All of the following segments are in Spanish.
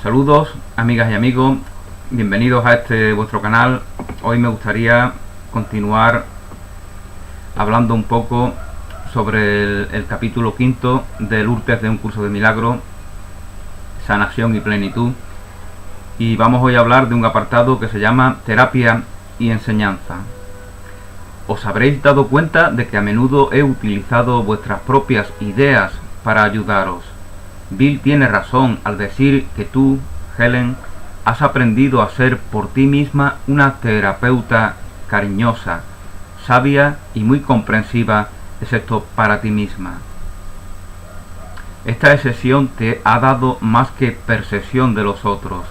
Saludos amigas y amigos, bienvenidos a este vuestro canal. Hoy me gustaría continuar hablando un poco sobre el capítulo quinto del Urtes de un curso de milagro, sanación y plenitud, y vamos hoy a hablar de un apartado que se llama terapia y enseñanza. Os habréis dado cuenta de que a menudo he utilizado vuestras propias ideas para ayudaros. Bill tiene razón al decir que tú, Helen, has aprendido a ser por ti misma una terapeuta cariñosa, sabia y muy comprensiva, excepto para ti misma. Esta excepción te ha dado más que percepción de los otros.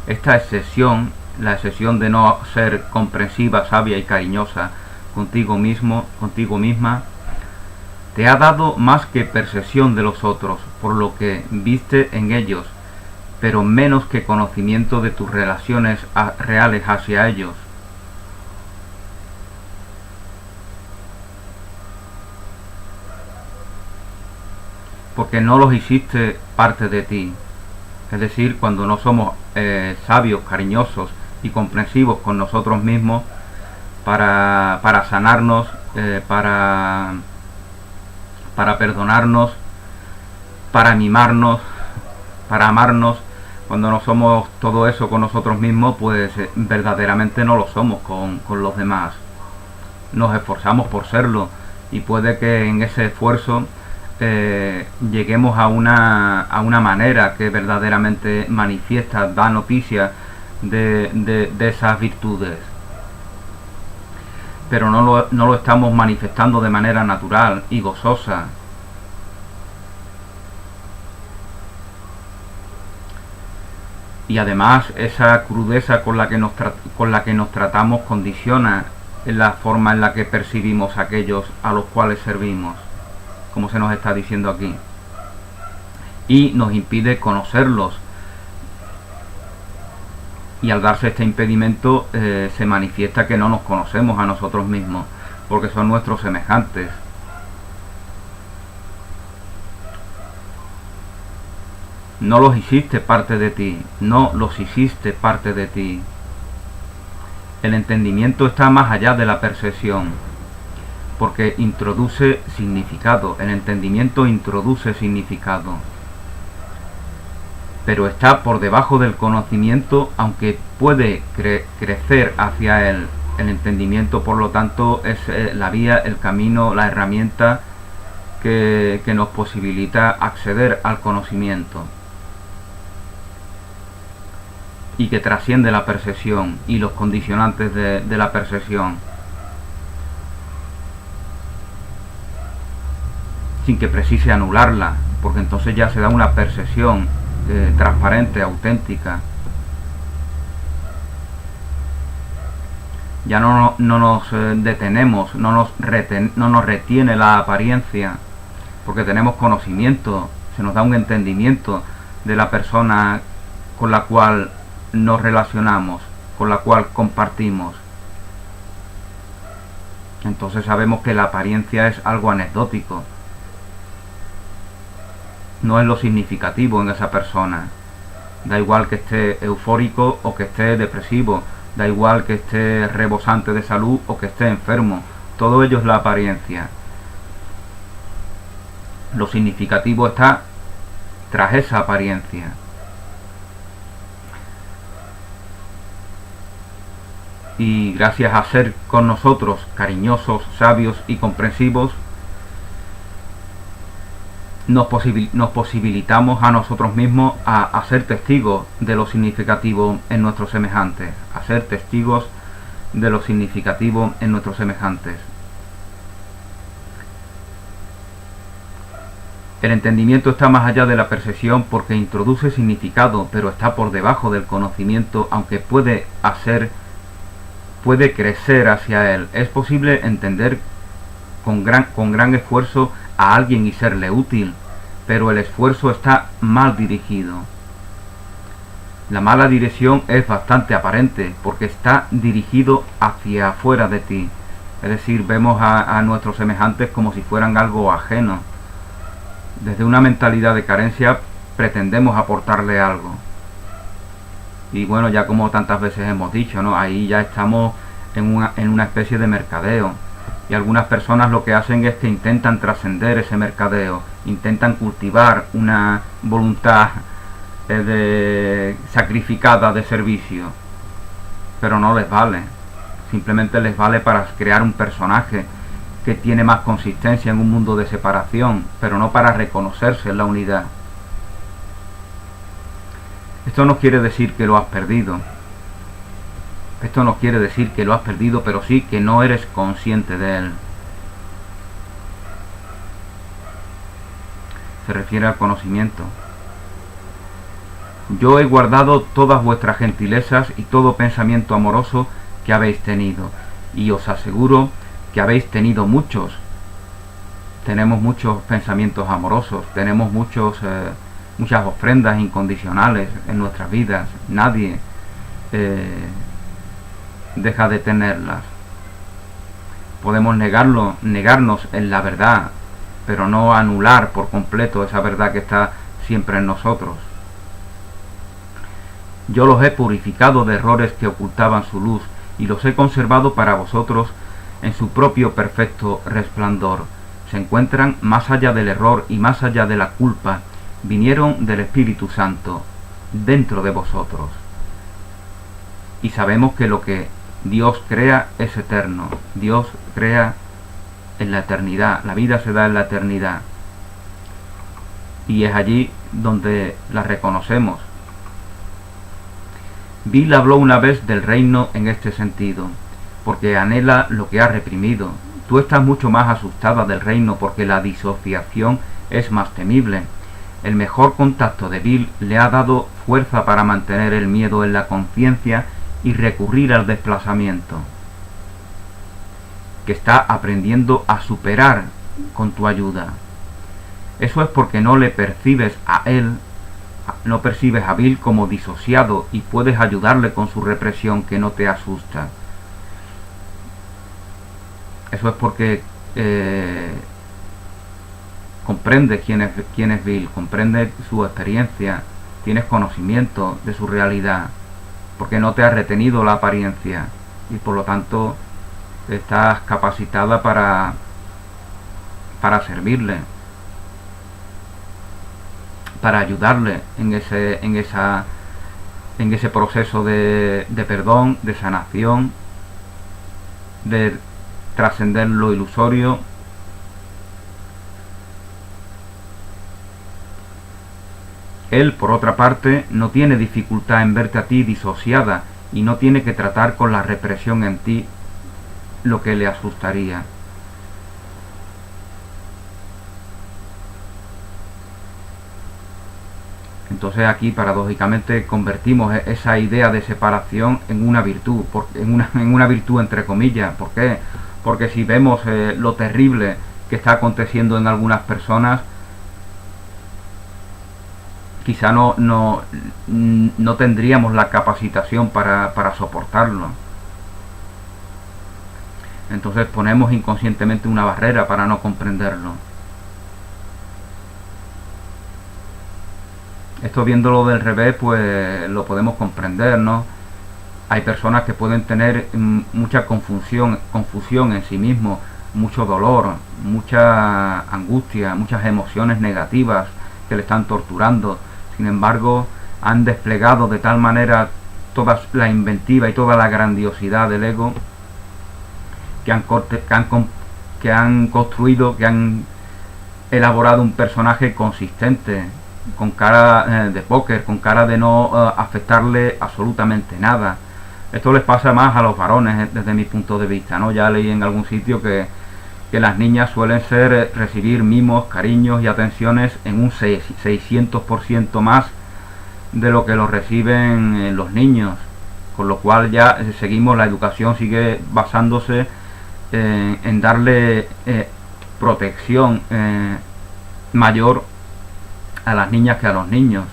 Esta excepción, la excepción de no ser comprensiva, sabia y cariñosa contigo mismo, contigo misma, te ha dado más que percepción de los otros, por lo que viste en ellos, pero menos que conocimiento de tus relaciones reales hacia ellos. Porque no los hiciste parte de ti. Es decir, cuando no somos sabios, cariñosos y comprensivos con nosotros mismos para sanarnos, para perdonarnos, para mimarnos, para amarnos, cuando no somos todo eso con nosotros mismos, pues verdaderamente no lo somos con los demás. Nos esforzamos por serlo y puede que en ese esfuerzo lleguemos a una manera que verdaderamente manifiesta, da noticia de esas virtudes. Pero no lo estamos manifestando de manera natural y gozosa. Y además esa crudeza con la que nos tratamos condiciona la forma en la que percibimos a aquellos a los cuales servimos, como se nos está diciendo aquí, y nos impide conocerlos. Y al darse este impedimento se manifiesta que no nos conocemos a nosotros mismos, porque son nuestros semejantes. No los hiciste parte de ti, no los hiciste parte de ti. El entendimiento está más allá de la percepción, porque introduce significado. El entendimiento introduce significado, pero está por debajo del conocimiento, aunque puede crecer hacia él. El entendimiento, por lo tanto, es la vía, el camino, la herramienta que nos posibilita acceder al conocimiento y que trasciende la percepción y los condicionantes de la percepción, sin que precise anularla, porque entonces ya se da una percepción transparente, auténtica. Ya no nos detenemos, no nos retiene la apariencia, porque tenemos conocimiento, se nos da un entendimiento de la persona con la cual nos relacionamos, con la cual compartimos. Entonces sabemos que la apariencia es algo anecdótico, no es lo significativo en esa persona. Da igual que esté eufórico o que esté depresivo, da igual que esté rebosante de salud o que esté enfermo, todo ello es la apariencia. Lo significativo está tras esa apariencia. Y gracias a ser con nosotros cariñosos, sabios y comprensivos, nos posibilitamos a nosotros mismos a ser testigos de lo significativo en nuestros semejantes, a ser testigos de lo significativo en nuestros semejantes. El entendimiento está más allá de la percepción porque introduce significado, pero está por debajo del conocimiento, aunque puede crecer hacia él. Es posible entender con gran esfuerzo a alguien y serle útil, pero el esfuerzo está mal dirigido. La mala dirección es bastante aparente porque está dirigido hacia afuera de ti. Es decir, vemos a nuestros semejantes como si fueran algo ajeno. Desde una mentalidad de carencia pretendemos aportarle algo. Y bueno, ya como tantas veces hemos dicho, ¿no? Ahí ya estamos en una especie de mercadeo. Y algunas personas lo que hacen es que intentan trascender ese mercadeo, intentan cultivar una voluntad sacrificada de servicio, pero no les vale. Simplemente les vale para crear un personaje que tiene más consistencia en un mundo de separación, pero no para reconocerse en la unidad. Esto no quiere decir que lo has perdido. Esto no quiere decir que lo has perdido, pero sí que no eres consciente de él. Se refiere al conocimiento. Yo he guardado todas vuestras gentilezas y todo pensamiento amoroso que habéis tenido, y os aseguro que habéis tenido muchos. Tenemos muchos pensamientos amorosos, tenemos muchas ofrendas incondicionales en nuestras vidas. Nadie deja de tenerlas. Podemos negarnos en la verdad, pero no anular por completo esa verdad que está siempre en nosotros. Yo los he purificado de errores que ocultaban su luz y los he conservado para vosotros en su propio perfecto resplandor. Se encuentran más allá del error y más allá de la culpa. Vinieron del Espíritu Santo dentro de vosotros. Y sabemos que lo que Dios crea es eterno. Dios crea en la eternidad. La vida se da en la eternidad. Y es allí donde la reconocemos. Bill habló una vez del reino en este sentido, porque anhela lo que ha reprimido. Tú estás mucho más asustada del reino porque la disociación es más temible. El mejor contacto de Bill le ha dado fuerza para mantener el miedo en la conciencia y recurrir al desplazamiento, que está aprendiendo a superar con tu ayuda. Eso es porque no le percibes a él, no percibes a Bill como disociado y puedes ayudarle con su represión que no te asusta. Eso es porque comprendes quién es Bill, comprendes su experiencia, tienes conocimiento de su realidad, porque no te has retenido la apariencia y por lo tanto estás capacitada para servirle, para ayudarle en ese proceso de perdón, de sanación, de trascender lo ilusorio. Él, por otra parte, no tiene dificultad en verte a ti disociada y no tiene que tratar con la represión en ti lo que le asustaría. Entonces aquí paradójicamente convertimos esa idea de separación en una virtud, en una virtud entre comillas. ¿Por qué? Porque si vemos lo terrible que está aconteciendo en algunas personas, quizá no tendríamos la capacitación para soportarlo. Entonces ponemos inconscientemente una barrera para no comprenderlo. Esto viéndolo del revés, pues lo podemos comprender, ¿no? Hay personas que pueden tener mucha confusión en sí mismos, mucho dolor, mucha angustia, muchas emociones negativas que le están torturando. Sin embargo, han desplegado de tal manera toda la inventiva y toda la grandiosidad del ego que han construido, que han elaborado un personaje consistente, con cara de póker, con cara de no afectarle absolutamente nada. Esto les pasa más a los varones desde mi punto de vista, ¿no? Ya leí en algún sitio que las niñas suelen recibir mimos, cariños y atenciones en un 600% más de lo que lo reciben los niños, con lo cual ya la educación sigue basándose en darle protección mayor a las niñas que a los niños.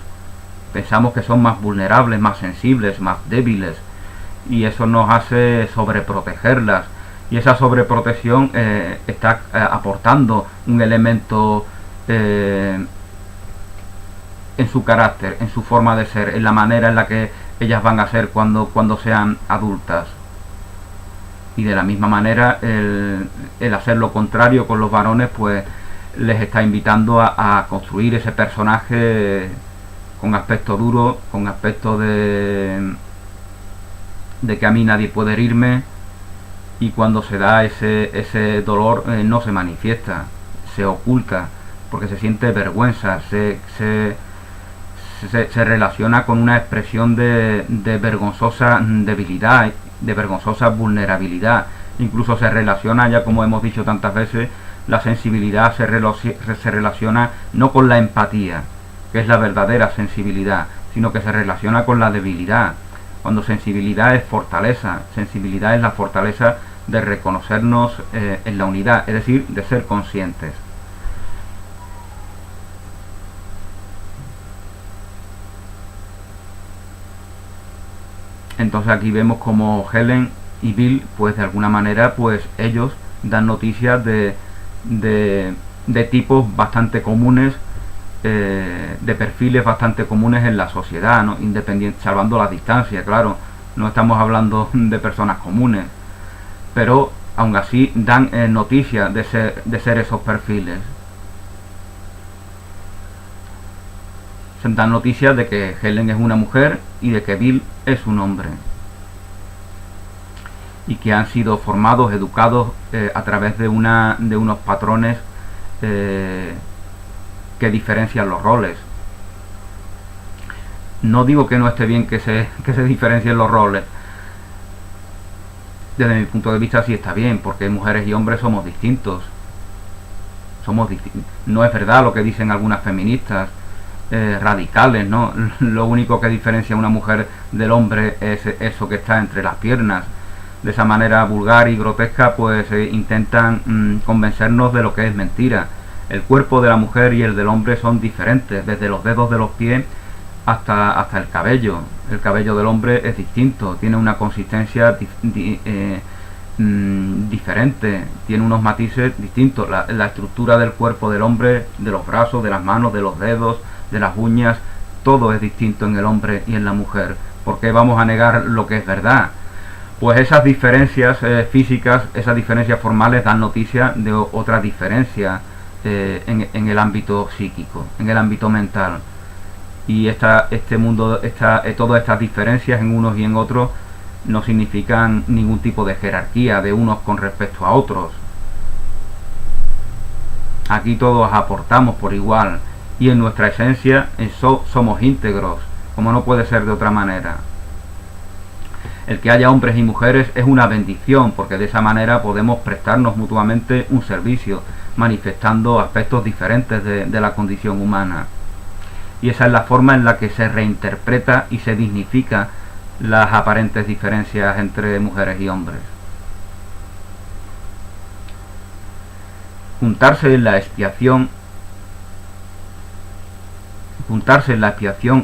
Pensamos que son más vulnerables, más sensibles, más débiles, y eso nos hace sobreprotegerlas, y esa sobreprotección está aportando un elemento en su carácter, en su forma de ser, en la manera en la que ellas van a ser cuando sean adultas. Y de la misma manera el hacer lo contrario con los varones pues les está invitando a construir ese personaje con aspecto duro, con aspecto de que a mí nadie puede herirme, y cuando se da ese dolor no se manifiesta, se oculta, porque se siente vergüenza, se relaciona con una expresión de vergonzosa debilidad, de vergonzosa vulnerabilidad. Incluso se relaciona, ya como hemos dicho tantas veces, la sensibilidad se relaciona no con la empatía, que es la verdadera sensibilidad, sino que se relaciona con la debilidad, cuando sensibilidad es fortaleza. Sensibilidad es la fortaleza de reconocernos en la unidad, es decir, de ser conscientes. Entonces aquí vemos como Helen y Bill, pues de alguna manera, pues ellos dan noticias de tipos bastante comunes, de perfiles bastante comunes en la sociedad, ¿no? Salvando la distancia, claro, no estamos hablando de personas comunes, pero aún así dan noticias de ser esos perfiles. Se dan noticias de que Helen es una mujer y de que Bill es un hombre, y que han sido formados, educados a través de unos patrones que diferencian los roles. No digo que no esté bien que se diferencien los roles. Desde mi punto de vista sí está bien, porque mujeres y hombres somos distintos. No es verdad lo que dicen algunas feministas radicales, ¿no? Lo único que diferencia a una mujer del hombre es eso que está entre las piernas. De esa manera vulgar y grotesca pues intentan convencernos de lo que es mentira. El cuerpo de la mujer y el del hombre son diferentes, desde los dedos de los pies hasta el cabello. El cabello del hombre es distinto, tiene una consistencia diferente, tiene unos matices distintos. La estructura del cuerpo del hombre, de los brazos, de las manos, de los dedos, de las uñas, todo es distinto en el hombre y en la mujer. ¿Por qué vamos a negar lo que es verdad? Pues esas diferencias físicas, esas diferencias formales dan noticia de otras diferencias en el ámbito psíquico, en el ámbito mental. Y todas estas diferencias en unos y en otros no significan ningún tipo de jerarquía de unos con respecto a otros. Aquí todos aportamos por igual, y en nuestra esencia somos íntegros, como no puede ser de otra manera. El que haya hombres y mujeres es una bendición, porque de esa manera podemos prestarnos mutuamente un servicio, manifestando aspectos diferentes de la condición humana. Y esa es la forma en la que se reinterpreta y se dignifica las aparentes diferencias entre mujeres y hombres. Juntarse en la expiación,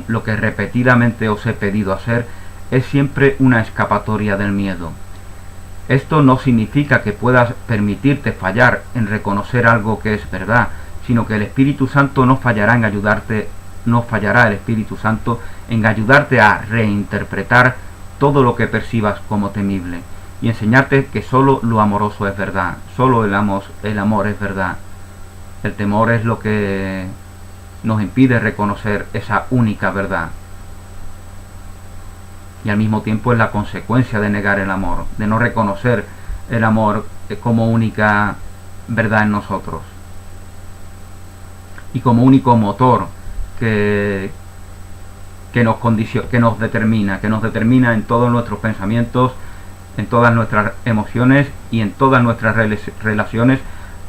lo que repetidamente os he pedido hacer, es siempre una escapatoria del miedo. Esto no significa que puedas permitirte fallar en reconocer algo que es verdad, sino que el Espíritu Santo no fallará el Espíritu Santo en ayudarte a reinterpretar todo lo que percibas como temible, y enseñarte que solo lo amoroso es verdad, solo el amor es verdad. El temor es lo que nos impide reconocer esa única verdad. Y al mismo tiempo es la consecuencia de negar el amor, de no reconocer el amor como única verdad en nosotros y como único motor que nos determina en todos nuestros pensamientos, en todas nuestras emociones y en todas nuestras relaciones,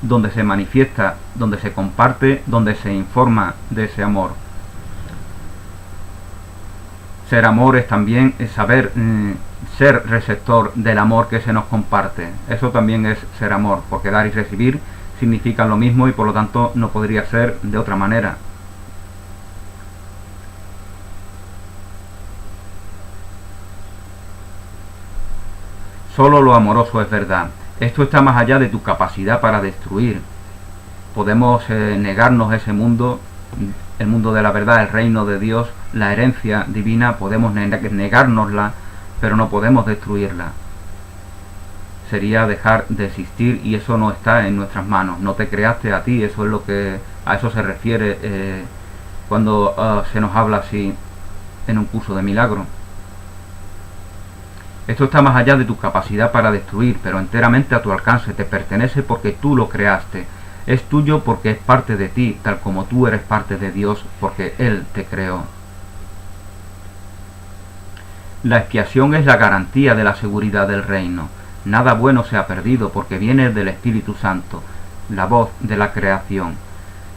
donde se manifiesta, donde se comparte, donde se informa de ese amor. Ser amor es también saber ser receptor del amor que se nos comparte. Eso también es ser amor, porque dar y recibir significan lo mismo y por lo tanto no podría ser de otra manera. Solo lo amoroso es verdad. Esto está más allá de tu capacidad para destruir. Podemos negarnos ese mundo el mundo de la verdad, el reino de Dios, la herencia divina, podemos negárnosla, pero no podemos destruirla. Sería dejar de existir y eso no está en nuestras manos. No te creaste a ti, eso es lo que a eso se refiere cuando se nos habla así en un curso de milagro. Esto está más allá de tu capacidad para destruir, pero enteramente a tu alcance, te pertenece porque tú lo creaste. Es tuyo porque es parte de ti, tal como tú eres parte de Dios porque Él te creó. La expiación es la garantía de la seguridad del reino. Nada bueno se ha perdido porque viene del Espíritu Santo, la voz de la creación.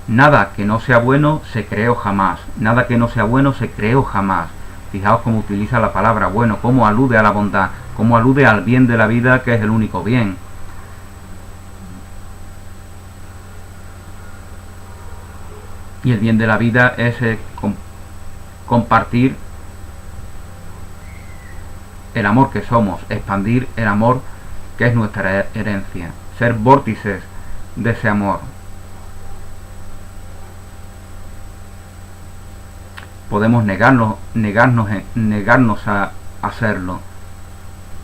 Nada que no sea bueno se creó jamás. Nada que no sea bueno se creó jamás. Fijaos cómo utiliza la palabra bueno, cómo alude a la bondad, cómo alude al bien de la vida, que es el único bien. Y el bien de la vida es compartir el amor que somos, expandir el amor que es nuestra herencia, ser vórtices de ese amor. Podemos negarnos a hacerlo,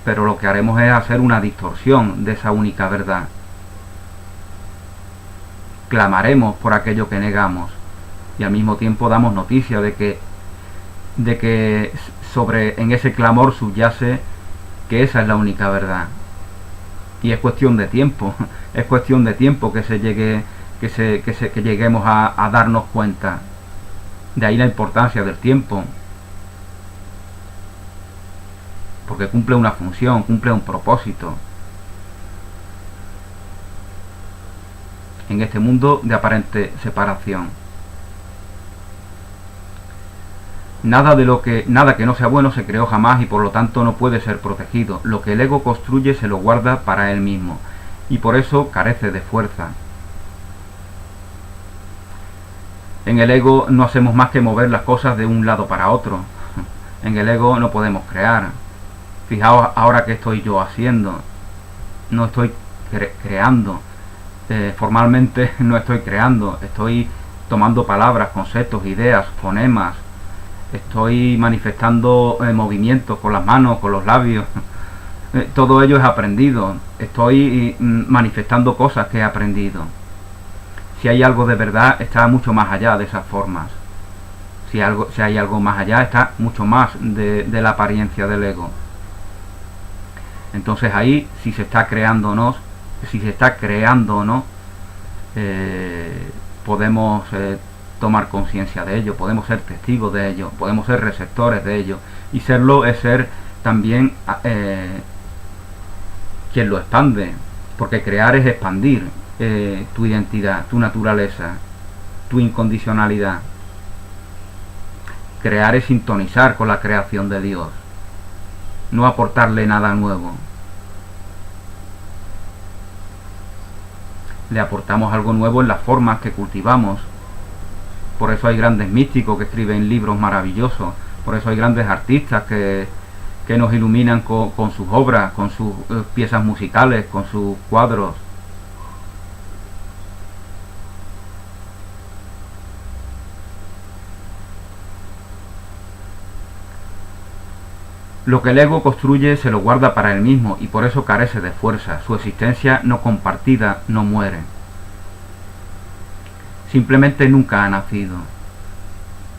pero lo que haremos es hacer una distorsión de esa única verdad. Clamaremos por aquello que negamos y al mismo tiempo damos noticia de que en ese clamor subyace que esa es la única verdad. Y es cuestión de tiempo, es cuestión de tiempo que lleguemos a darnos cuenta. De ahí la importancia del tiempo, porque cumple una función, cumple un propósito en este mundo de aparente separación. Nada que no sea bueno se creó jamás y por lo tanto no puede ser protegido. Lo que el ego construye se lo guarda para él mismo y por eso carece de fuerza. En el ego no hacemos más que mover las cosas de un lado para otro. En el ego no podemos crear. Fijaos ahora qué estoy yo haciendo. No estoy creando. Formalmente no estoy creando. Estoy tomando palabras, conceptos, ideas, fonemas. Estoy manifestando movimientos con las manos, con los labios. Todo ello es aprendido. Estoy manifestando cosas que he aprendido. Si hay algo de verdad, está mucho más allá de esas formas. Si hay algo más allá, está mucho más de la apariencia del ego. Entonces ahí, si se está creando o no, podemos tomar conciencia de ello, podemos ser testigos de ello, podemos ser receptores de ello. Y serlo es ser también quien lo expande, porque crear es expandir tu identidad, tu naturaleza, tu incondicionalidad. Crear es sintonizar con la creación de Dios, no aportarle nada nuevo. Le aportamos algo nuevo en las formas que cultivamos. Por eso hay grandes místicos que escriben libros maravillosos, por eso hay grandes artistas que nos iluminan con sus obras, con sus piezas musicales, con sus cuadros. Lo que el ego construye se lo guarda para él mismo y por eso carece de fuerza. Su existencia no compartida no muere. Simplemente nunca ha nacido.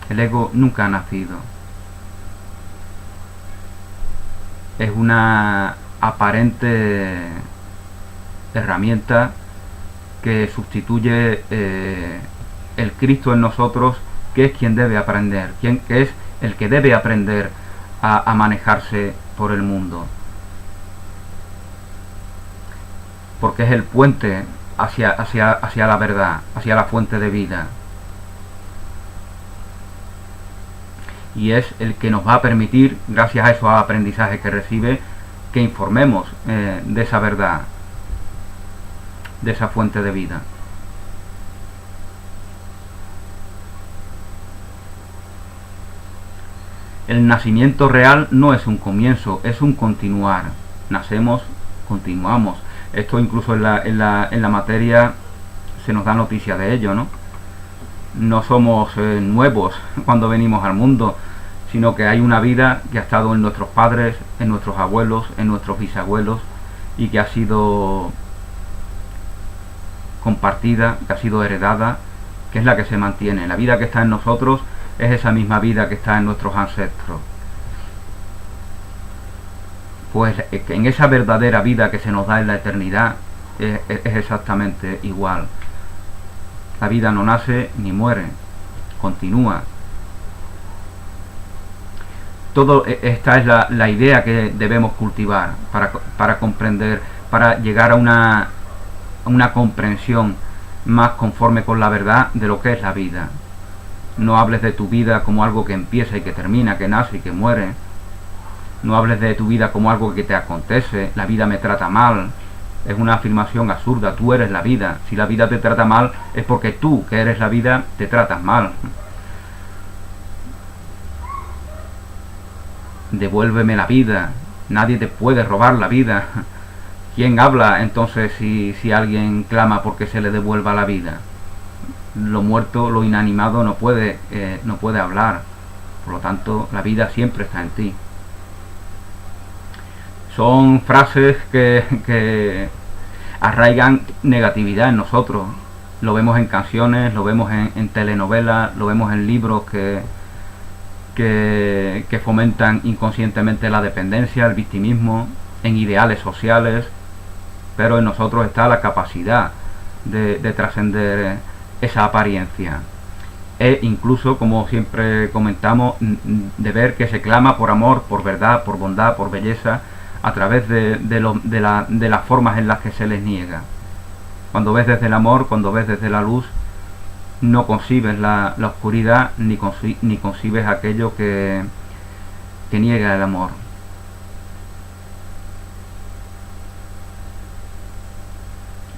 El ego nunca ha nacido. Es una aparente herramienta que sustituye el Cristo en nosotros, que es quien debe aprender, que es el que debe aprender a manejarse por el mundo, porque es el puente hacia la verdad, hacia la fuente de vida, y es el que nos va a permitir, gracias a esos aprendizajes que recibe, que informemos de esa verdad, de esa fuente de vida. El nacimiento real no es un comienzo, es un continuar. Nacemos, continuamos. Esto incluso en la materia se nos da noticia de ello, ¿no? no somos nuevos cuando venimos al mundo, sino que hay una vida que ha estado en nuestros padres, en nuestros abuelos, en nuestros bisabuelos, y que ha sido compartida, que ha sido heredada, que es la que se mantiene. La vida que está en nosotros es esa misma vida que está en nuestros ancestros. Pues en esa verdadera vida que se nos da en la eternidad es exactamente igual. La vida no nace ni muere, continúa. Esta es la idea que debemos cultivar para comprender, para llegar a una comprensión más conforme con la verdad de lo que es la vida. No hables de tu vida como algo que empieza y que termina, que nace y que muere. No hables de tu vida como algo que te acontece. La vida me trata mal. Es una afirmación absurda. Tú eres la vida. Si la vida te trata mal es porque tú, que eres la vida, te tratas mal. Devuélveme la vida. Nadie te puede robar la vida. ¿Quién habla entonces si alguien clama porque se le devuelva la vida? Lo muerto, lo inanimado no puede hablar. Por lo tanto, la vida siempre está en ti. Son frases que arraigan negatividad en nosotros. Lo vemos en canciones, lo vemos en telenovelas, lo vemos en libros que fomentan inconscientemente la dependencia, el victimismo, en ideales sociales, pero en nosotros está la capacidad de trascender esa apariencia. E incluso, como siempre comentamos, de ver que se clama por amor, por verdad, por bondad, por belleza, a través de las formas en las que se les niega. Cuando ves desde el amor, cuando ves desde la luz, no concibes la oscuridad ni concibes aquello que niega el amor.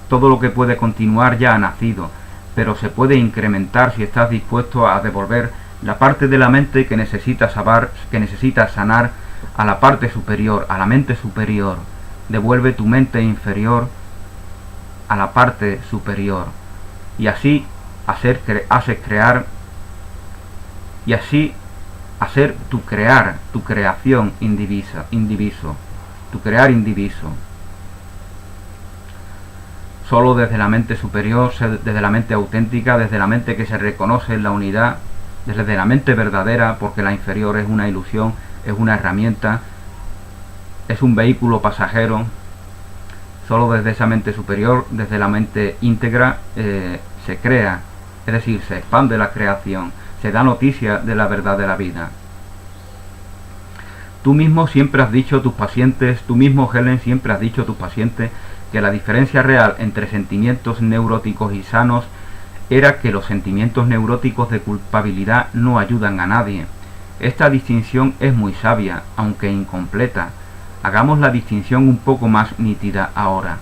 Todo lo que puede continuar ya ha nacido, pero se puede incrementar si estás dispuesto a devolver la parte de la mente que necesita sanar a la parte superior, a la mente superior. Devuelve tu mente inferior a la parte superior, y así hacer tu creación indiviso, tu crear indiviso. Solo desde la mente superior, desde la mente auténtica, desde la mente que se reconoce en la unidad, desde la mente verdadera, porque la inferior es una ilusión, es una herramienta, es un vehículo pasajero. Solo desde esa mente superior, desde la mente íntegra, se crea, es decir, se expande la creación, se da noticia de la verdad de la vida. Tú mismo siempre has dicho a tus pacientes, tú mismo, Helen, siempre has dicho a tus pacientes que la diferencia real entre sentimientos neuróticos y sanos era que los sentimientos neuróticos de culpabilidad no ayudan a nadie. Esta distinción es muy sabia, aunque incompleta. Hagamos la distinción un poco más nítida ahora.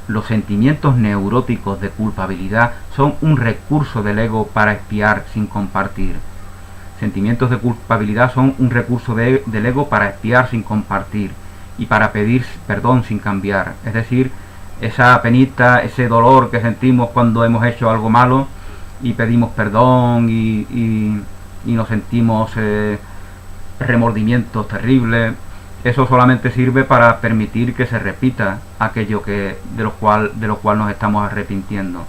Los sentimientos neuróticos de culpabilidad son un recurso del ego para espiar sin compartir. Sentimientos de culpabilidad son un recurso del ego para espiar sin compartir y para pedir perdón sin cambiar. Es decir, esa penita, ese dolor que sentimos cuando hemos hecho algo malo y pedimos perdón y nos sentimos remordimientos terribles. Eso solamente sirve para permitir que se repita aquello de lo cual nos estamos arrepintiendo.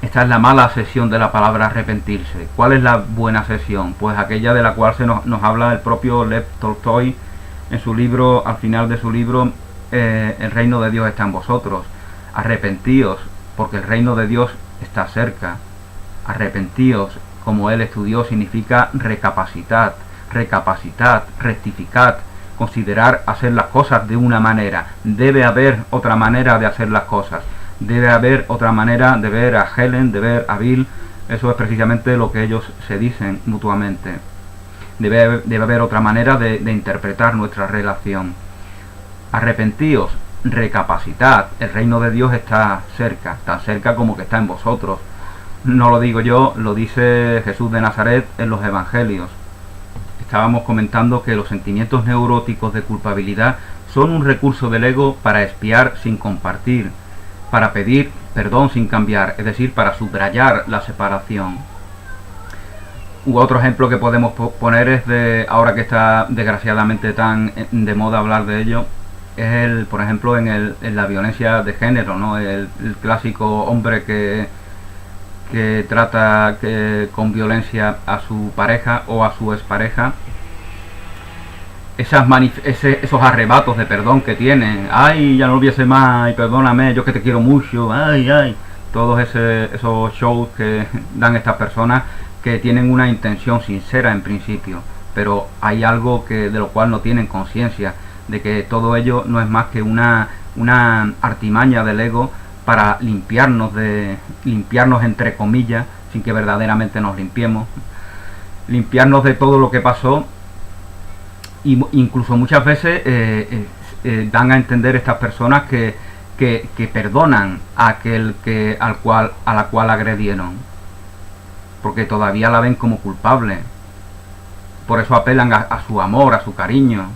Esta es la mala sesión de la palabra arrepentirse. ¿Cuál es la buena sesión? Pues aquella de la cual nos habla el propio Lev Tolstoy en su libro, al final de su libro, El reino de Dios está en vosotros. Arrepentíos, porque el reino de Dios está cerca. Arrepentíos, como él estudió, significa recapacitad, rectificad, considerar hacer las cosas de una manera. Debe haber otra manera de hacer las cosas. Debe haber otra manera de ver a Helen, de ver a Bill. Eso es precisamente lo que ellos se dicen mutuamente. Debe haber otra manera de interpretar nuestra relación. Arrepentíos, recapacitad. El reino de Dios está cerca, tan cerca como que está en vosotros. No lo digo yo, lo dice Jesús de Nazaret en los Evangelios. Estábamos comentando que los sentimientos neuróticos de culpabilidad son un recurso del ego para espiar sin compartir. para pedir perdón sin cambiar, es decir, para subrayar la separación. U otro ejemplo que podemos poner es de, ahora que está desgraciadamente tan de moda hablar de ello, es por ejemplo en la violencia de género, ¿no? El clásico hombre que trata con violencia a su pareja o a su expareja. Esos arrebatos de perdón que tienen, ay, ya no lo hubiese más, ay, perdóname, yo que te quiero mucho, ay, todos esos shows que dan estas personas que tienen una intención sincera en principio, pero hay algo de lo cual no tienen conciencia, de que todo ello no es más que una artimaña del ego para limpiarnos entre comillas, sin que verdaderamente nos limpiemos, limpiarnos de todo lo que pasó. Y incluso muchas veces dan a entender estas personas que perdonan a aquel a la cual agredieron, porque todavía la ven como culpable. Por eso apelan a su amor, a su cariño.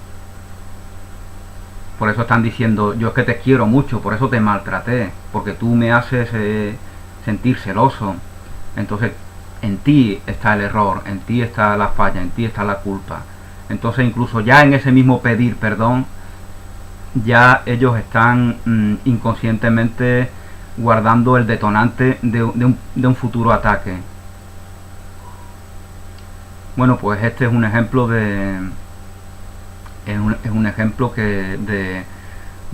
Por eso están diciendo, yo es que te quiero mucho, por eso te maltraté, porque tú me haces sentir celoso. Entonces en ti está el error, en ti está la falla, en ti está la culpa. Entonces incluso ya en ese mismo pedir perdón, ya ellos están inconscientemente guardando el detonante de un futuro ataque. Bueno, pues este es un ejemplo de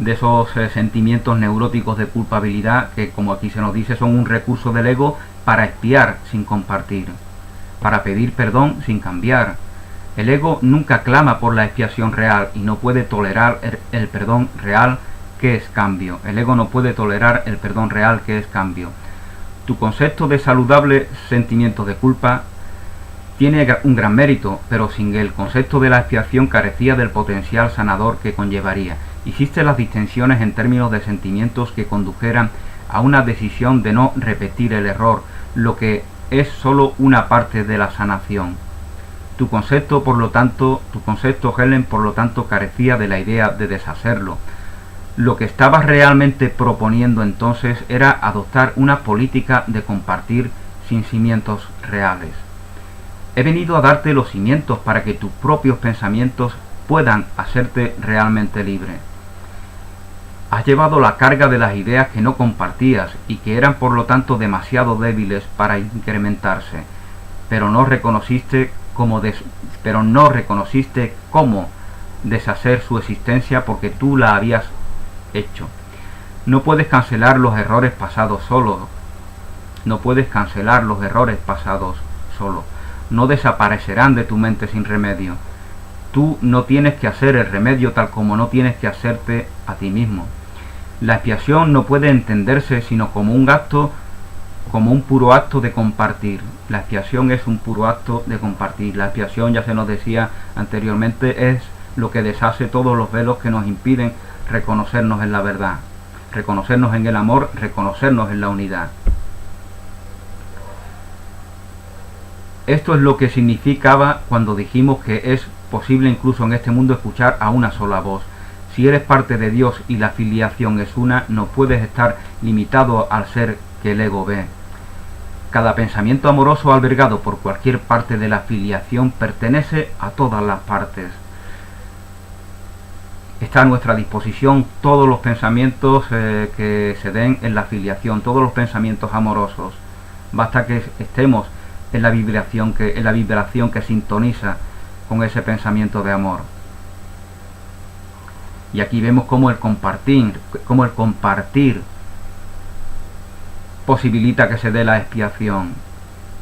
esos sentimientos neuróticos de culpabilidad que, como aquí se nos dice, son un recurso del ego para expiar sin compartir, para pedir perdón sin cambiar. El ego nunca clama por la expiación real y no puede tolerar el perdón real, que es cambio. El ego no puede tolerar el perdón real, que es cambio. Tu concepto de saludable sentimiento de culpa tiene un gran mérito, pero sin el concepto de la expiación carecía del potencial sanador que conllevaría. Hiciste las distinciones en términos de sentimientos que condujeran a una decisión de no repetir el error, lo que es solo una parte de la sanación. Tu concepto, Helen, por lo tanto, carecía de la idea de deshacerlo. Lo que estabas realmente proponiendo entonces era adoptar una política de compartir sin cimientos reales. He venido a darte los cimientos para que tus propios pensamientos puedan hacerte realmente libre. Has llevado la carga de las ideas que no compartías y que eran por lo tanto demasiado débiles para incrementarse, pero no reconociste cómo deshacer su existencia porque tú la habías hecho. No puedes cancelar los errores pasados solo. No desaparecerán de tu mente sin remedio. Tú no tienes que hacer el remedio tal como no tienes que hacerte a ti mismo. La expiación no puede entenderse sino como un puro acto de compartir. La expiación es un puro acto de compartir. La expiación, ya se nos decía anteriormente, es lo que deshace todos los velos que nos impiden reconocernos en la verdad, reconocernos en el amor, reconocernos en la unidad. Esto es lo que significaba cuando dijimos que es posible incluso en este mundo escuchar a una sola voz. Si eres parte de Dios y la filiación es una, no puedes estar limitado al ser que el ego ve. Cada pensamiento amoroso albergado por cualquier parte de la filiación pertenece a todas las partes. Está a nuestra disposición todos los pensamientos que se den en la filiación, todos los pensamientos amorosos. Basta que estemos en la vibración que sintoniza con ese pensamiento de amor. Y aquí vemos cómo el compartir posibilita que se dé la expiación,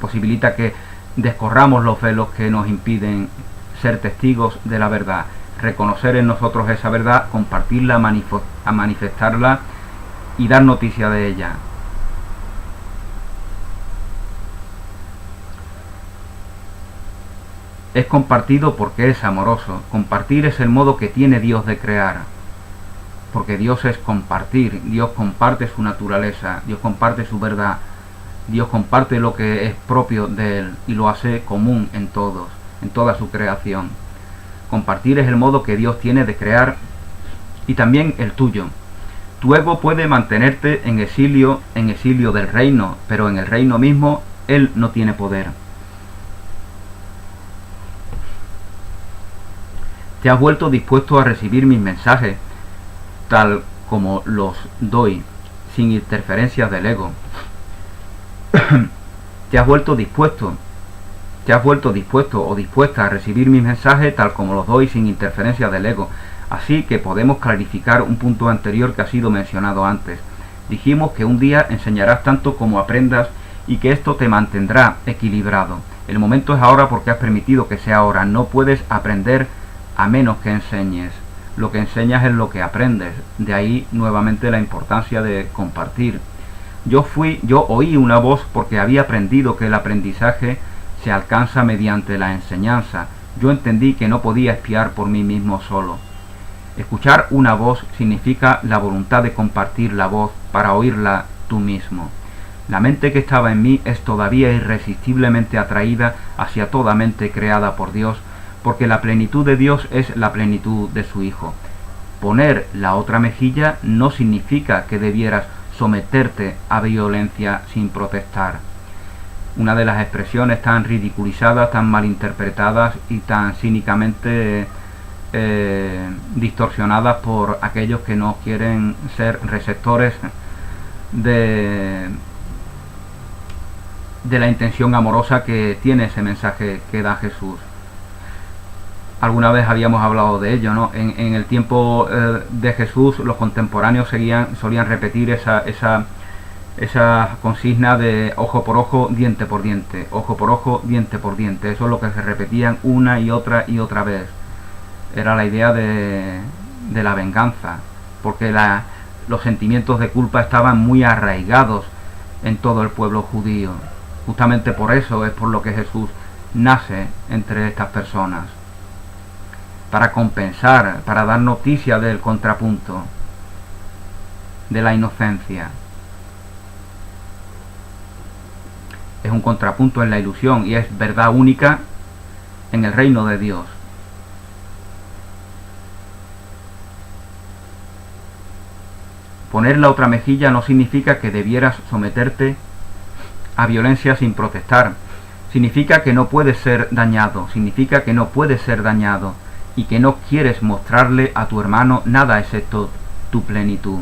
posibilita que descorramos los velos que nos impiden ser testigos de la verdad, reconocer en nosotros esa verdad, compartirla, manifestarla y dar noticia de ella. Es compartido porque es amoroso. Compartir es el modo que tiene Dios de crear. Porque Dios es compartir. Dios comparte su naturaleza. Dios comparte su verdad. Dios comparte lo que es propio de Él y lo hace común en todos, en toda su creación. Compartir es el modo que Dios tiene de crear y también el tuyo. Tu ego puede mantenerte en exilio del reino, pero en el reino mismo él no tiene poder. Te has vuelto dispuesto a recibir mis mensajes, tal como los doy, sin interferencias del ego. Te has vuelto dispuesto o dispuesta a recibir mis mensajes tal como los doy sin interferencias del ego. Así que podemos clarificar un punto anterior que ha sido mencionado antes. Dijimos que un día enseñarás tanto como aprendas y que esto te mantendrá equilibrado. El momento es ahora porque has permitido que sea ahora. No puedes aprender a menos que enseñes. Lo que enseñas es lo que aprendes. De ahí nuevamente la importancia de compartir. Yo oí una voz porque había aprendido que el aprendizaje se alcanza mediante la enseñanza. Yo entendí que no podía espiar por mí mismo solo. Escuchar una voz significa la voluntad de compartir la voz para oírla tú mismo. La mente que estaba en mí es todavía irresistiblemente atraída hacia toda mente creada por Dios, porque la plenitud de Dios es la plenitud de su Hijo. Poner la otra mejilla no significa que debieras someterte a violencia sin protestar. Una de las expresiones tan ridiculizadas, tan malinterpretadas y tan cínicamente distorsionadas por aquellos que no quieren ser receptores de la intención amorosa que tiene ese mensaje que da Jesús. Alguna vez habíamos hablado de ello, ¿no? En el tiempo de Jesús, los contemporáneos solían repetir esa consigna de ojo por ojo, diente por diente, ojo por ojo, diente por diente. Eso es lo que se repetían una y otra vez. Era la idea de la venganza, porque los sentimientos de culpa estaban muy arraigados en todo el pueblo judío. Justamente por eso es por lo que Jesús nace entre estas personas, para compensar, para dar noticia del contrapunto, de la inocencia. Es un contrapunto en la ilusión y es verdad única en el reino de Dios. Poner la otra mejilla no significa que debieras someterte a violencia sin protestar. Significa que no puedes ser dañado, y que no quieres mostrarle a tu hermano nada excepto tu plenitud.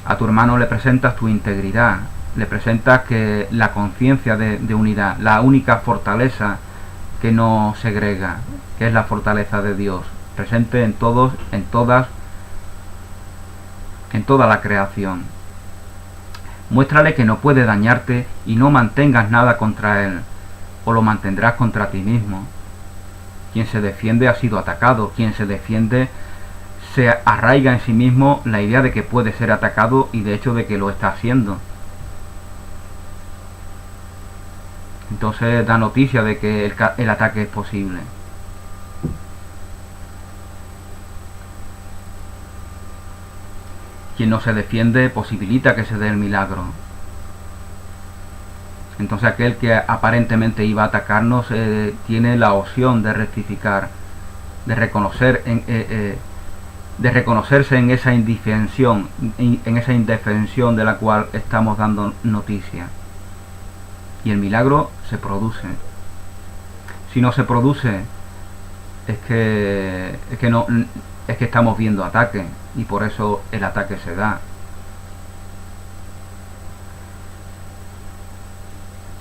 A tu hermano le presentas tu integridad, le presentas que la conciencia de unidad, la única fortaleza que no segrega, que es la fortaleza de Dios, presente en todos, en toda la creación. Muéstrale que no puede dañarte y no mantengas nada contra él, o lo mantendrás contra ti mismo. Quien se defiende ha sido atacado, quien se defiende se arraiga en sí mismo la idea de que puede ser atacado y de hecho de que lo está haciendo. Entonces da noticia de que el ataque es posible. Quien no se defiende posibilita que se dé el milagro. Entonces aquel que aparentemente iba a atacarnos tiene la opción de rectificar, de reconocerse en esa indefensión, de la cual estamos dando noticia. Y el milagro se produce. Si no se produce, es que estamos viendo ataque, y por eso el ataque se da.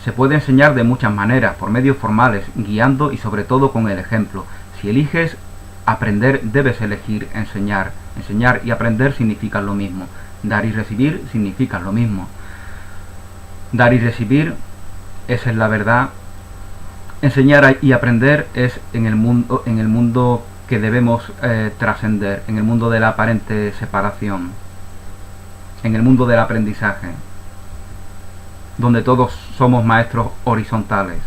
Se puede enseñar de muchas maneras, por medios formales, guiando y sobre todo con el ejemplo. Si eliges aprender, debes elegir enseñar. Enseñar y aprender significan lo mismo. Dar y recibir significan lo mismo. Dar y recibir, esa es la verdad. Enseñar y aprender es en el mundo que debemos trascender, en el mundo de la aparente separación, en el mundo del aprendizaje, donde todos somos maestros horizontales.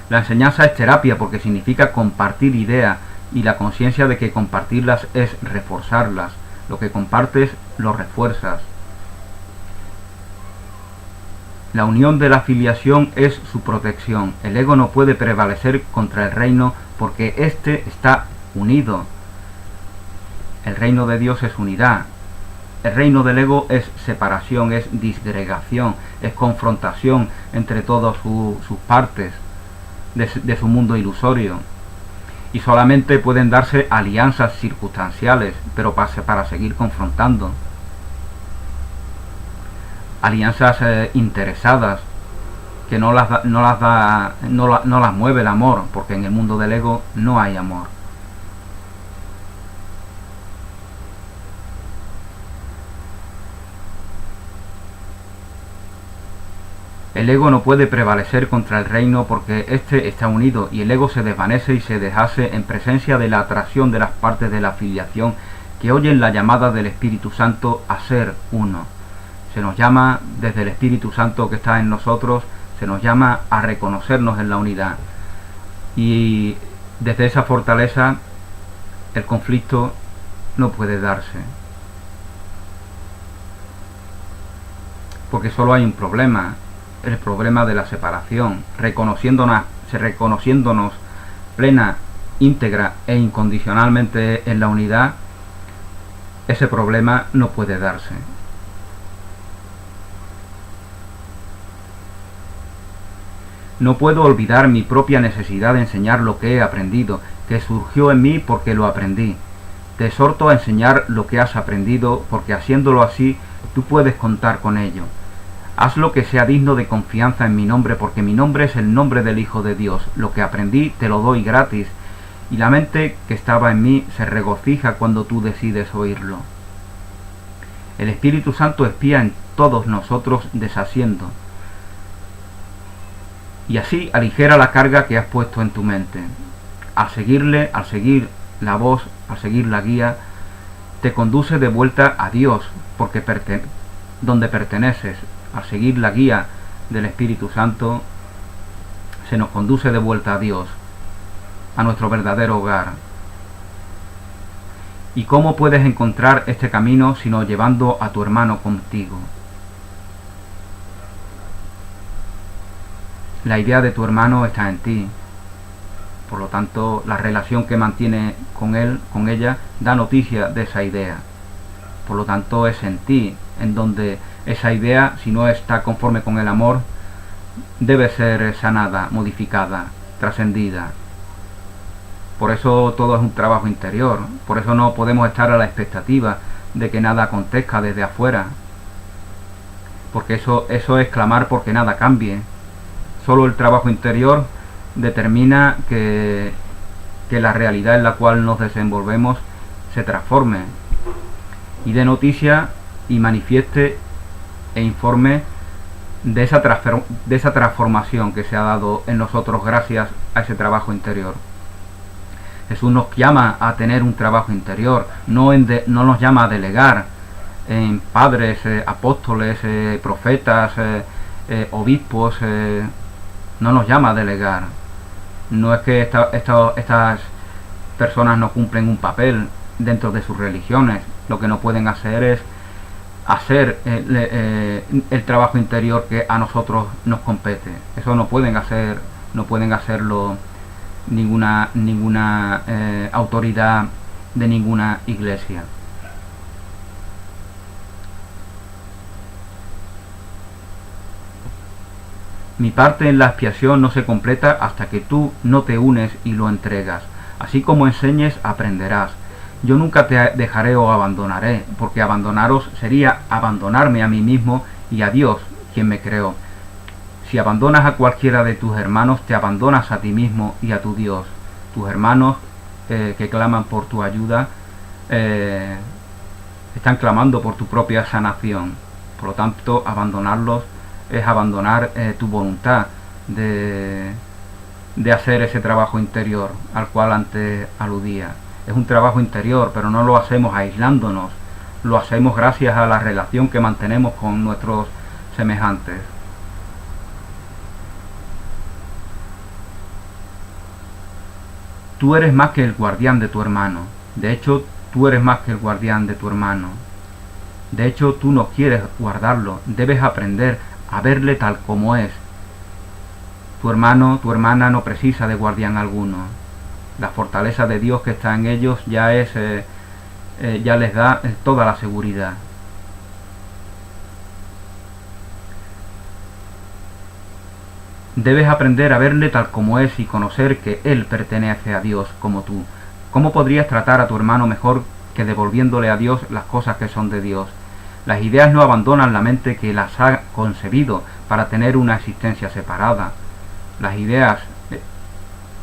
La enseñanza es terapia porque significa compartir ideas y la conciencia de que compartirlas es reforzarlas. Lo que compartes lo refuerzas. La unión de la filiación es su protección. El ego no puede prevalecer contra el reino porque éste está unido. El reino de Dios es unidad. El reino del ego es separación, es disgregación, es confrontación entre todas sus partes de su mundo ilusorio. Y solamente pueden darse alianzas circunstanciales, pero para seguir confrontando. Alianzas interesadas, que no las mueve el amor, porque en el mundo del ego no hay amor. El ego no puede prevalecer contra el reino porque éste está unido, y el ego se desvanece y se deshace en presencia de la atracción de las partes de la filiación que oyen la llamada del Espíritu Santo a ser uno. Se nos llama, desde el Espíritu Santo que está en nosotros, se nos llama a reconocernos en la unidad. Y desde esa fortaleza el conflicto no puede darse. Porque solo hay un problema, el problema de la separación. Reconociéndonos plena, íntegra e incondicionalmente en la unidad, ese problema no puede darse. No puedo olvidar mi propia necesidad de enseñar lo que he aprendido, que surgió en mí porque lo aprendí. Te exhorto a enseñar lo que has aprendido, porque haciéndolo así, tú puedes contar con ello. Haz lo que sea digno de confianza en mi nombre, porque mi nombre es el nombre del Hijo de Dios. Lo que aprendí te lo doy gratis, y la mente que estaba en mí se regocija cuando tú decides oírlo. El Espíritu Santo espía en todos nosotros deshaciendo, y así aligera la carga que has puesto en tu mente. Al seguir la voz, al seguir la guía, te conduce de vuelta a Dios, porque donde perteneces. Al seguir la guía del Espíritu Santo, se nos conduce de vuelta a Dios, a nuestro verdadero hogar. ¿Y cómo puedes encontrar este camino sino llevando a tu hermano contigo? La idea de tu hermano está en ti. Por lo tanto, la relación que mantiene con él, con ella, da noticia de esa idea. Por lo tanto, es en ti en donde esa idea, si no está conforme con el amor, debe ser sanada, modificada, trascendida. Por eso todo es un trabajo interior. Por eso no podemos estar a la expectativa de que nada acontezca desde afuera. Porque eso es clamar porque nada cambie. Solo el trabajo interior determina que la realidad en la cual nos desenvolvemos se transforme y dé noticia y manifieste e informe de esa transformación que se ha dado en nosotros gracias a ese trabajo interior. Jesús nos llama a tener un trabajo interior, no nos llama a delegar en padres, apóstoles, profetas, obispos, no nos llama a delegar. No es que estas personas no cumplen un papel dentro de sus religiones. Lo que no pueden hacer es hacer el trabajo interior que a nosotros nos compete. Eso no pueden hacerlo ninguna autoridad de ninguna iglesia. Mi parte en la expiación no se completa hasta que tú no te unes y lo entregas. Así como enseñes, aprenderás. Yo nunca te dejaré o abandonaré, porque abandonaros sería abandonarme a mí mismo y a Dios, quien me creó. Si abandonas a cualquiera de tus hermanos, te abandonas a ti mismo y a tu Dios. Tus hermanos que claman por tu ayuda están clamando por tu propia sanación. Por lo tanto, abandonarlos es abandonar tu voluntad de hacer ese trabajo interior al cual antes aludía. Es un trabajo interior, pero no lo hacemos aislándonos, lo hacemos gracias a la relación que mantenemos con nuestros semejantes. Tú eres más que el guardián de tu hermano. De hecho, tú eres más que el guardián de tu hermano. De hecho, tú no quieres guardarlo, debes aprender a verle tal como es. Tu hermano, tu hermana no precisa de guardián alguno. La fortaleza de Dios que está en ellos ya es ya les da toda la seguridad. Debes aprender a verle tal como es y conocer que él pertenece a Dios como tú. ¿Cómo podrías tratar a tu hermano mejor que devolviéndole a Dios las cosas que son de Dios? Las ideas no abandonan la mente que las ha concebido para tener una existencia separada. Las ideas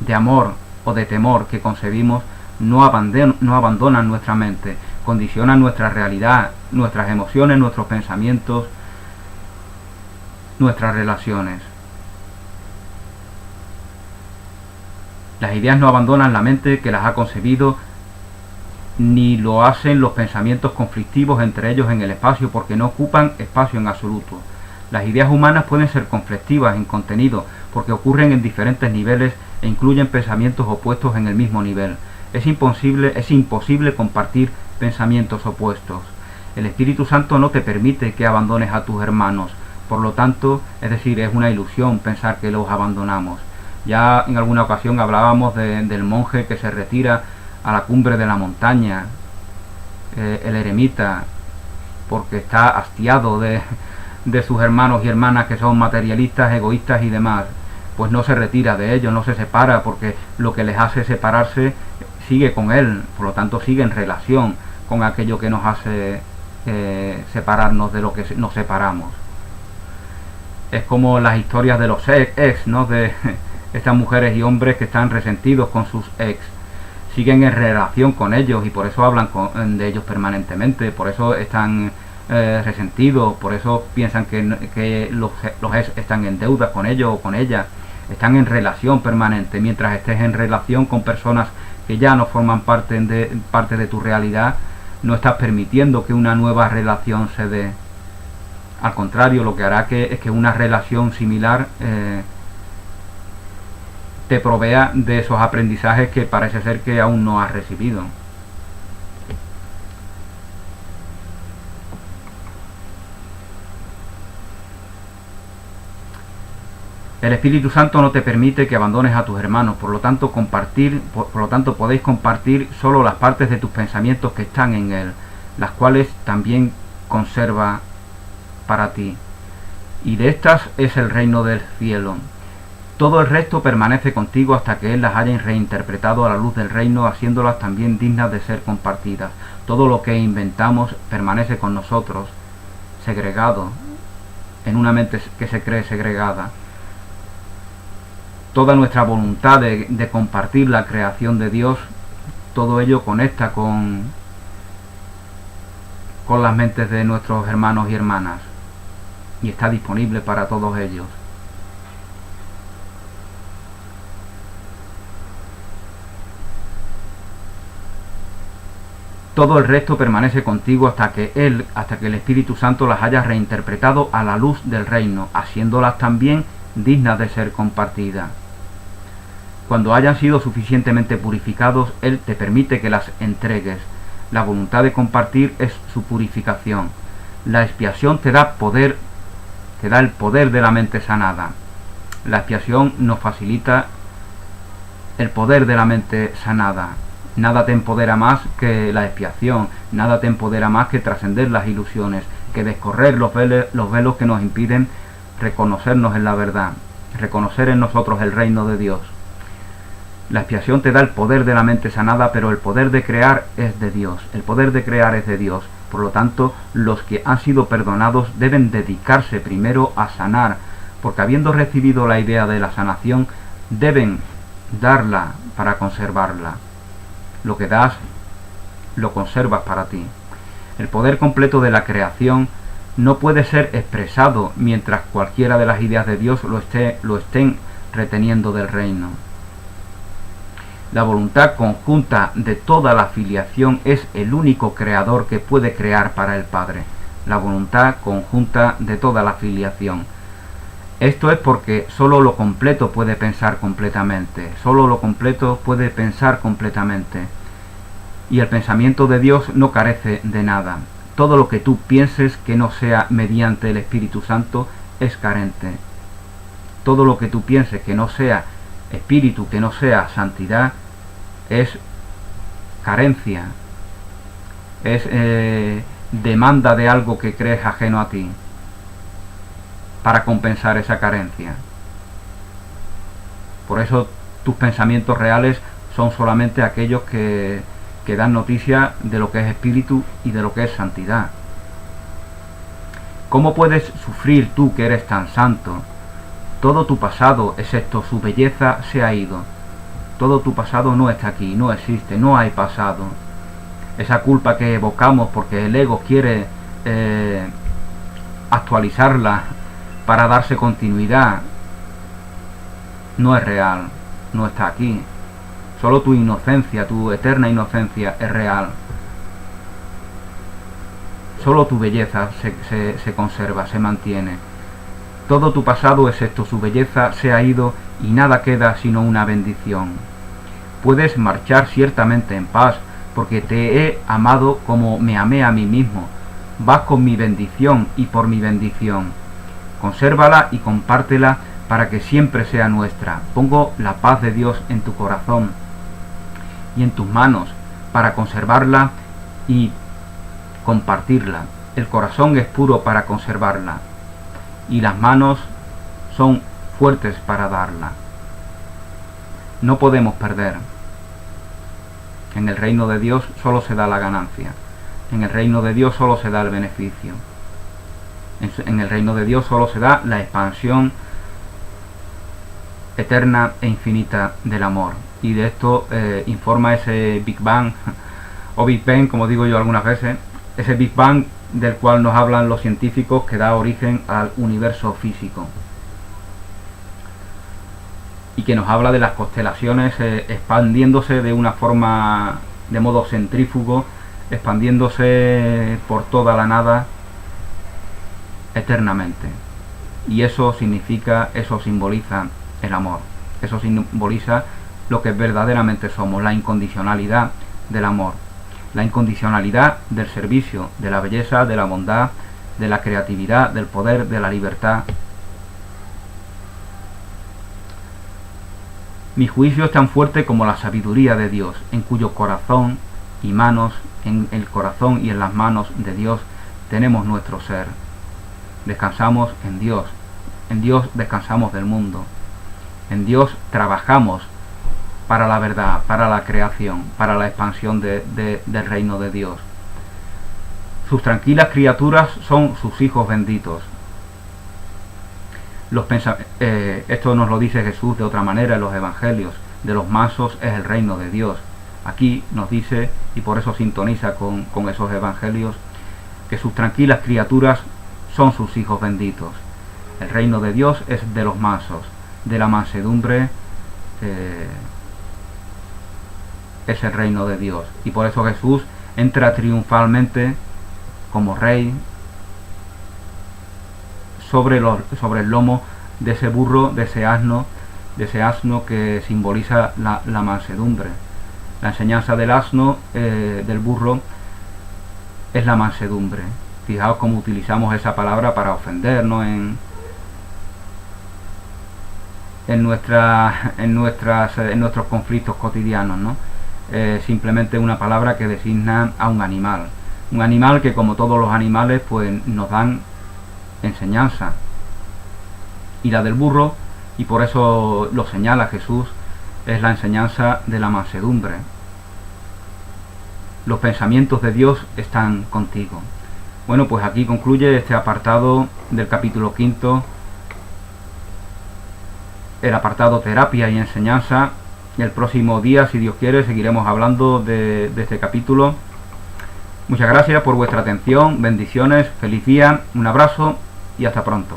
de amor o de temor que concebimos no abandonan nuestra mente, condicionan nuestra realidad, nuestras emociones, nuestros pensamientos, nuestras relaciones. Las ideas no abandonan la mente que las ha concebido, ni lo hacen los pensamientos conflictivos entre ellos en el espacio, porque no ocupan espacio en absoluto. Las ideas humanas pueden ser conflictivas en contenido, porque ocurren en diferentes niveles e incluyen pensamientos opuestos en el mismo nivel. Es imposible compartir pensamientos opuestos. El Espíritu Santo no te permite que abandones a tus hermanos, por lo tanto, es decir, es una ilusión pensar que los abandonamos. Ya en alguna ocasión hablábamos del monje que se retira a la cumbre de la montaña, el eremita, porque está hastiado de sus hermanos y hermanas que son materialistas, egoístas y demás. Pues no se retira de ellos, no se separa, porque lo que les hace separarse sigue con él, por lo tanto sigue en relación con aquello que nos hace separarnos de lo que nos separamos. Es como las historias de los ex, ¿no? De estas mujeres y hombres que están resentidos con sus ex, siguen en relación con ellos y por eso hablan de ellos permanentemente, por eso están resentidos, por eso piensan que los ex están en deuda con ellos o con ellas, están en relación permanente. Mientras estés en relación con personas que ya no forman parte de tu realidad, no estás permitiendo que una nueva relación se dé. Al contrario, lo que hará es que una relación similar te provea de esos aprendizajes que parece ser que aún no has recibido. El Espíritu Santo no te permite que abandones a tus hermanos, por lo tanto podéis compartir solo las partes de tus pensamientos que están en él, las cuales también conserva para ti. Y de estas es el reino del cielo. Todo el resto permanece contigo hasta que él las haya reinterpretado a la luz del reino, haciéndolas también dignas de ser compartidas. Todo lo que inventamos permanece con nosotros, segregado, en una mente que se cree segregada. Toda nuestra voluntad de compartir la creación de Dios, todo ello conecta con las mentes de nuestros hermanos y hermanas y está disponible para todos ellos. Todo el resto permanece contigo hasta que el Espíritu Santo las haya reinterpretado a la luz del reino, haciéndolas también dignas de ser compartidas. Cuando hayan sido suficientemente purificados, Él te permite que las entregues. La voluntad de compartir es su purificación. La expiación te da el poder de la mente sanada. La expiación nos facilita el poder de la mente sanada. Nada te empodera más que la expiación, nada te empodera más que trascender las ilusiones, que descorrer los velos que nos impiden reconocernos en la verdad, reconocer en nosotros el reino de Dios. La expiación te da el poder de la mente sanada, pero el poder de crear es de Dios. El poder de crear es de Dios. Por lo tanto, los que han sido perdonados deben dedicarse primero a sanar, porque habiendo recibido la idea de la sanación, deben darla para conservarla. Lo que das, lo conservas para ti. El poder completo de la creación no puede ser expresado mientras cualquiera de las ideas de Dios lo estén reteniendo del reino. La voluntad conjunta de toda la filiación es el único creador que puede crear para el Padre. La voluntad conjunta de toda la filiación. Esto es porque solo lo completo puede pensar completamente. Solo lo completo puede pensar completamente. Y el pensamiento de Dios no carece de nada. Todo lo que tú pienses que no sea mediante el Espíritu Santo es carente. Todo lo que tú pienses que no sea espíritu, que no sea santidad, es carencia. es demanda de algo que crees ajeno a ti para compensar esa carencia. Por eso tus pensamientos reales son solamente aquellos que dan noticia de lo que es espíritu y de lo que es santidad. ¿Cómo puedes sufrir tú que eres tan santo? Todo tu pasado, excepto su belleza, se ha ido. Todo tu pasado no está aquí, no existe, no hay pasado. Esa culpa que evocamos porque el ego quiere actualizarla para darse continuidad, no es real, no está aquí. Solo tu inocencia, tu eterna inocencia es real. Solo tu belleza se conserva, se mantiene. Todo tu pasado, excepto su belleza, se ha ido y nada queda sino una bendición. Puedes marchar ciertamente en paz, porque te he amado como me amé a mí mismo. Vas con mi bendición y por mi bendición. Consérvala y compártela para que siempre sea nuestra. Pongo la paz de Dios en tu corazón y en tus manos para conservarla y compartirla. El corazón es puro para conservarla y las manos son fuertes para darla. No podemos perder. En el reino de Dios solo se da la ganancia. En el reino de Dios solo se da el beneficio. En el reino de Dios solo se da la expansión eterna e infinita del amor. Y de esto informa ese Big Bang, o Big Bang, como digo yo algunas veces, ese Big Bang del cual nos hablan los científicos, que da origen al universo físico. Y que nos habla de las constelaciones expandiéndose de una forma, de modo centrífugo, expandiéndose por toda la nada eternamente. Y eso significa, eso simboliza el amor. Eso simboliza lo que verdaderamente somos, la incondicionalidad del amor, la incondicionalidad del servicio, de la belleza, de la bondad, de la creatividad, del poder, de la libertad. Mi juicio es tan fuerte como la sabiduría de Dios, en cuyo corazón y manos, en el corazón y en las manos de Dios tenemos nuestro ser. Descansamos en Dios descansamos del mundo, en Dios trabajamos para la verdad, para la creación, para la expansión del reino de Dios. Sus tranquilas criaturas son sus hijos benditos. Esto nos lo dice Jesús de otra manera en los evangelios. De los mansos es el reino de Dios. Aquí nos dice, y por eso sintoniza con esos evangelios, que sus tranquilas criaturas son sus hijos benditos. El reino de Dios es de los mansos, de la mansedumbre es el reino de Dios. Y por eso Jesús entra triunfalmente como rey sobre el lomo de ese burro, de ese asno que simboliza la mansedumbre. La enseñanza del asno, del burro, es la mansedumbre. Fijaos cómo utilizamos esa palabra para ofendernos en nuestros conflictos cotidianos, ¿no? Simplemente una palabra que designa a un animal que, como todos los animales, pues nos dan enseñanza. Y la del burro, y por eso lo señala Jesús, es la enseñanza de la mansedumbre. Los pensamientos de Dios están contigo. Bueno, pues aquí concluye este apartado del capítulo 5, el apartado terapia y enseñanza. El próximo día, si Dios quiere, seguiremos hablando de este capítulo. Muchas gracias por vuestra atención, bendiciones, feliz día, un abrazo y hasta pronto.